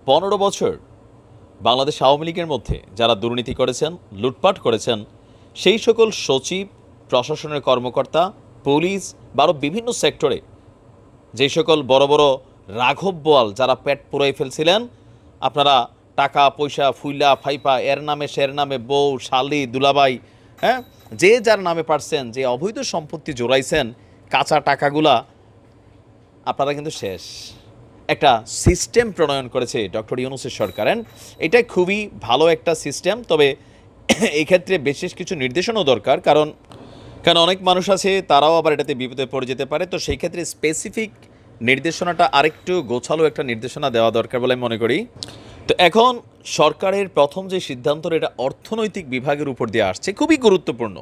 15 বছর বাংলাদেশ আওয়ামী লীগের মধ্যে যারা দুর্নীতি করেছেন, লুটপাট করেছেন, সেই সকল সচিব, প্রশাসনের কর্মকর্তা, পুলিশ বা আরও বিভিন্ন সেক্টরে যে সকল বড় বড় রাঘব বোয়াল যারা পেট পুরাই ফেলছিলেন, আপনারা টাকা পয়সা ফুইলা ফাইপা এর নামে সের নামে বউ শালি দুলাবাই, হ্যাঁ, যে যার নামে পারছেন, যে অবৈধ সম্পত্তি জোড়াইছেন, কাঁচা টাকাগুলা আপনারা কিন্তু শেষ। একটা সিস্টেম প্রণয়ন করেছে ডক্টর ইউনূসের সরকার, অ্যান্ড এটা খুবই ভালো একটা সিস্টেম। তবে এই ক্ষেত্রে বিশেষ কিছু নির্দেশনাও দরকার, কারণ অনেক মানুষ আছে তারাও আবার এটাতে বিপদে পড়ে যেতে পারে। তো সেই ক্ষেত্রে স্পেসিফিক নির্দেশনাটা আরেকটু গোছালো একটা নির্দেশনা দেওয়া দরকার বলে আমি মনে করি। তো এখন সরকারের প্রথম যে সিদ্ধান্ত, এটা অর্থনৈতিক বিভাগের উপর দিয়ে আসছে, খুবই গুরুত্বপূর্ণ।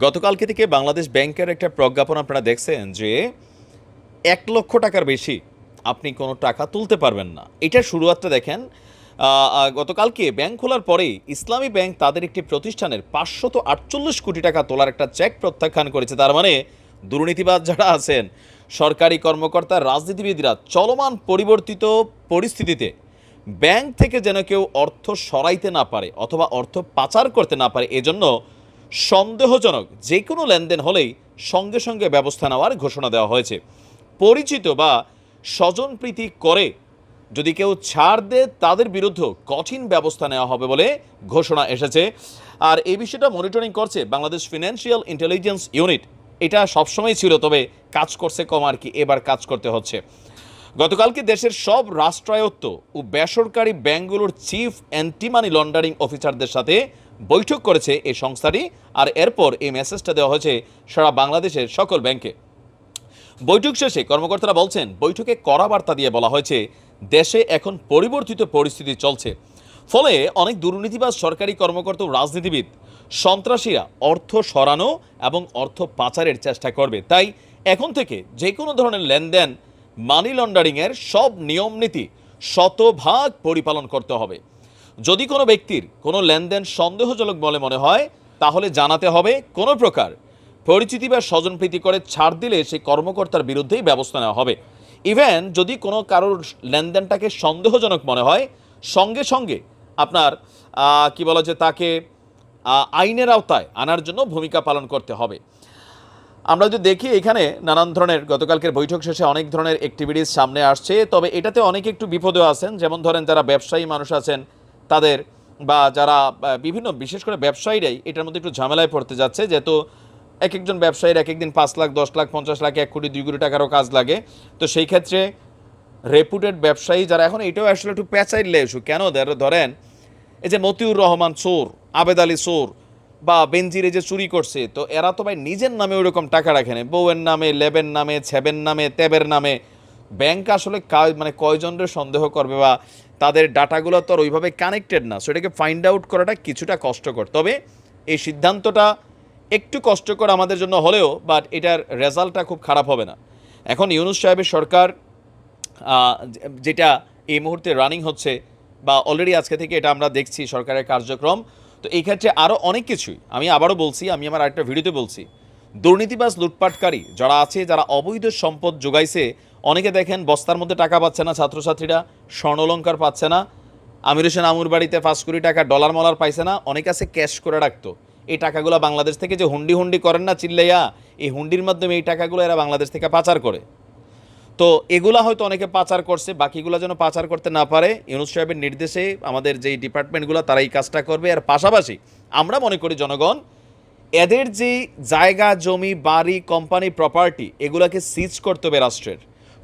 গতকালকে থেকে বাংলাদেশ ব্যাংকের একটা প্রজ্ঞাপন আপনারা দেখছেন যে 1 লক্ষ টাকার বেশি আপনি কোনো টাকা তুলতে পারবেন না। এটার শুরুয়াতটা দেখেন। গতকালকে ব্যাংক খোলার পরেই ইসলামী ব্যাংক তাদের একটি প্রতিষ্ঠানের 548 কোটি টাকা তোলার একটা চেক প্রত্যাখ্যান করেছে। তার মানে দুর্নীতিবাজ যারা আছেন, সরকারি কর্মকর্তা, রাজনীতিবিদরা, চলমান পরিবর্তিত পরিস্থিতিতে ব্যাংক থেকে যেন কেউ অর্থ সরাইতে না পারে অথবা অর্থ পাচার করতে না পারে, এজন্য সন্দেহজনক যে কোনো লেনদেন হলেই সঙ্গে সঙ্গে ব্যবস্থা নেওয়ার ঘোষণা দেওয়া হয়েছে। পরিচিত বা স্বজনপ্রীতি করে যদি কেউ ছাড় দেয়, তাদের বিরুদ্ধে কঠিন ব্যবস্থা নেওয়া হবে বলে ঘোষণা এসেছে। আর এই বিষয়টা মনিটরিং করছে বাংলাদেশ ফিনান্সিয়াল ইন্টেলিজেন্স ইউনিট। এটা সবসময় ছিল, তবে কাজ করছে কম আর কি, এবার কাজ করতে হচ্ছে। গতকালকে দেশের সব রাষ্ট্রায়ত্ত ও বেসরকারি ব্যাংকগুলোর চিফ অ্যান্টি মানি লন্ডারিং অফিসারদের সাথে বৈঠক করেছে এই সংস্থাটি। আর এরপর এই মেসেজটা দেওয়া হয়েছে সারা বাংলাদেশের সকল ব্যাংকে। বৈঠক শেষে কর্মকর্তারা বলছেন, বৈঠকে কড়া বার্তা দিয়ে বলা হয়েছে দেশে এখন পরিবর্তিত পরিস্থিতি চলছে, ফলে অনেক দুর্নীতিবাজ সরকারি কর্মকর্তা ও রাজনীতিবিদ, সন্ত্রাসীরা অর্থ সরানো এবং অর্থ পাচারের চেষ্টা করবে। তাই এখন থেকে যে কোনো ধরনের লেনদেন, মানি লন্ডারিংয়ের সব নিয়মনীতি শতভাগ পরিপালন করতে হবে। যদি কোনো ব্যক্তির কোনো লেনদেন সন্দেহজনক বলে মনে হয়, তাহলে জানাতে হবে। কোনো প্রকার পরিচিতি বা স্বজনপ্রীতি করে ছাড় দিলে সেই কর্মকর্তার বিরুদ্ধেই ব্যবস্থা নেওয়া হবে। ইভেন যদি কোনো কারোর লেনদেনটাকে সন্দেহজনক মনে হয়, সঙ্গে সঙ্গে আপনার কি বলা যে তাকে আইনের আওতায় আনার জন্য ভূমিকা পালন করতে হবে। আমরা যদি দেখি এখানে নানান ধরনের গতকালকের বৈঠক শেষে অনেক ধরনের অ্যাক্টিভিটিস সামনে আসছে, তবে এটাতে অনেকে একটু বিপদেও আছেন। যেমন ধরেন যারা ব্যবসায়ী মানুষ আছেন তাদের, বা যারা বিভিন্ন বিশেষ করে ব্যবসায়ীরাই এটার মধ্যে একটু ঝামেলায় পড়তে যাচ্ছে, যেহেতু এক একজন ব্যবসায়ীর এক একদিন 5 লাখ, 10 লাখ, 50 লাখ, 1 কোটি, 2 কোটি টাকারও কাজ লাগে। তো সেই ক্ষেত্রে রেপুটেড ব্যবসায়ী যারা, এখন এটাও আসলে একটু প্যাচাইলে ইস্যু কেন ধরেন এই যে মতিউর রহমান চোর, আবেদ আলী চোর, বা বেনজিরে যে চুরি করছে, তো এরা তো ভাই নিজের নামে ওইরকম টাকা রাখে না, বউয়ের নামে, লেবের নামে, ছেবের নামে, তেবের নামে। ব্যাংক আসলে মানে কয়জনের সন্দেহ করবে, বা তাদের ডাটাগুলো তো আর ওইভাবে কানেক্টেড না, সো এটাকে ফাইন্ড আউট করাটা কিছুটা কষ্টকর। তবে এই সিদ্ধান্তটা একটু কষ্টকর আমাদের জন্য হলেও, বাট এটার রেজাল্টটা খুব খারাপ হবে না। এখন ইউনূস সাহেবের সরকার যেটা এই মুহূর্তে রানিং হচ্ছে, বা অলরেডি আজকে থেকে এটা আমরা দেখছি সরকারের কার্যক্রম, তো এই ক্ষেত্রে আরও অনেক কিছুই, আমি আবারও বলছি, আমি আমার আরেকটা ভিডিওতে বলছি, দুর্নীতিবাজ লুটপাটকারী যারা আছে, যারা অবৈধ সম্পদ যোগাইছে, অনেকে দেখেন বস্তার মধ্যে টাকা পাচ্ছে না, ছাত্রছাত্রীরা স্বর্ণলঙ্কার পাচ্ছে না, আমির হোসেন আমুর বাড়িতে 5 কোটি টাকা ডলার মলার পাইছে না, অনেক আছে ক্যাশ করে রাখতো। এই টাকাগুলো বাংলাদেশ থেকে যে হুন্ডি হুন্ডি করেন না চিল্লাইয়া, এই হুন্ডির মাধ্যমে এই টাকাগুলো এরা বাংলাদেশ থেকে পাচার করে। তো এগুলা হয়তো অনেকে পাচার করছে, বাকিগুলো যেন পাচার করতে না পারে, ইউনূস সাহেবের নির্দেশে আমাদের যেই ডিপার্টমেন্টগুলো তারা এই কাজটা করবে। আর পাশাপাশি আমরা মনে করি জনগণ এদের যে জায়গা জমি বাড়ি কোম্পানি প্রপার্টি, এগুলাকে সিজ করতে হবে রাষ্ট্রের,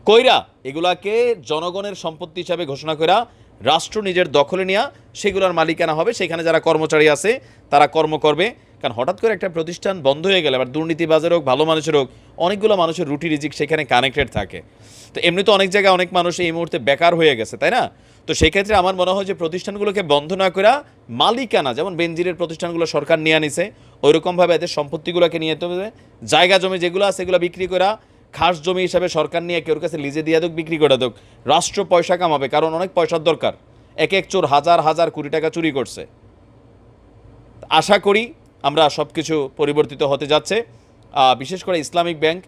কইরা এগুলাকে জনগণের সম্পত্তি হিসাবে ঘোষণা করা, রাষ্ট্র নিজের দখলে নেওয়া, সেগুলোর মালিকানা হবে, সেখানে যারা কর্মচারী আছে তারা কর্ম করবে। কারণ হঠাৎ করে একটা প্রতিষ্ঠান বন্ধ হয়ে গেলে, আবার দুর্নীতিবাজের হোক ভালো মানুষের হোক, অনেকগুলো মানুষের রুটি রিজিক সেখানে কানেক্টেড থাকে। তো এমনি তো অনেক জায়গায় অনেক মানুষ এই মুহূর্তে বেকার হয়ে গেছে, তাই না? তো সেই ক্ষেত্রে আমার মনে হয় যে প্রতিষ্ঠানগুলোকে বন্ধ না করা, মালিকানা, যেমন বেনজিরের প্রতিষ্ঠানগুলো সরকার নিয়ে আনিছে, ওইরকমভাবে এদের সম্পত্তিগুলোকে নিয়ে যেতে হবে। জায়গা জমি যেগুলো আছে এগুলো বিক্রি করা, খাস জমি হিসাবে সরকার নিয়ে কেউর কাছে লিজে দিয়ে দোক, বিক্রি করে দোক, রাষ্ট্র পয়সা কামাবে, কারণ অনেক পয়সার দরকার। এক এক চোর হাজার হাজার কোটি টাকা চুরি করছে। আশা করি আমরা সব কিছু পরিবর্তিত হতে যাচ্ছে। বিশেষ করে ইসলামিক ব্যাংক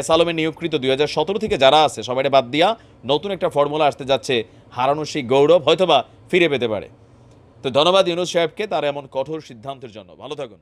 এস আলমে নিয়োগকৃত 2017 থেকে যারা আছে সবাই বাদ দিয়া নতুন একটা ফর্মুলা আসতে যাচ্ছে, হারানো সেই গৌরব হয়তোবা ফিরে পেতে পারে। তো ধন্যবাদ ইউনূস সাহেবকে তার এমন কঠোর সিদ্ধান্তের জন্য। ভালো থাকুন।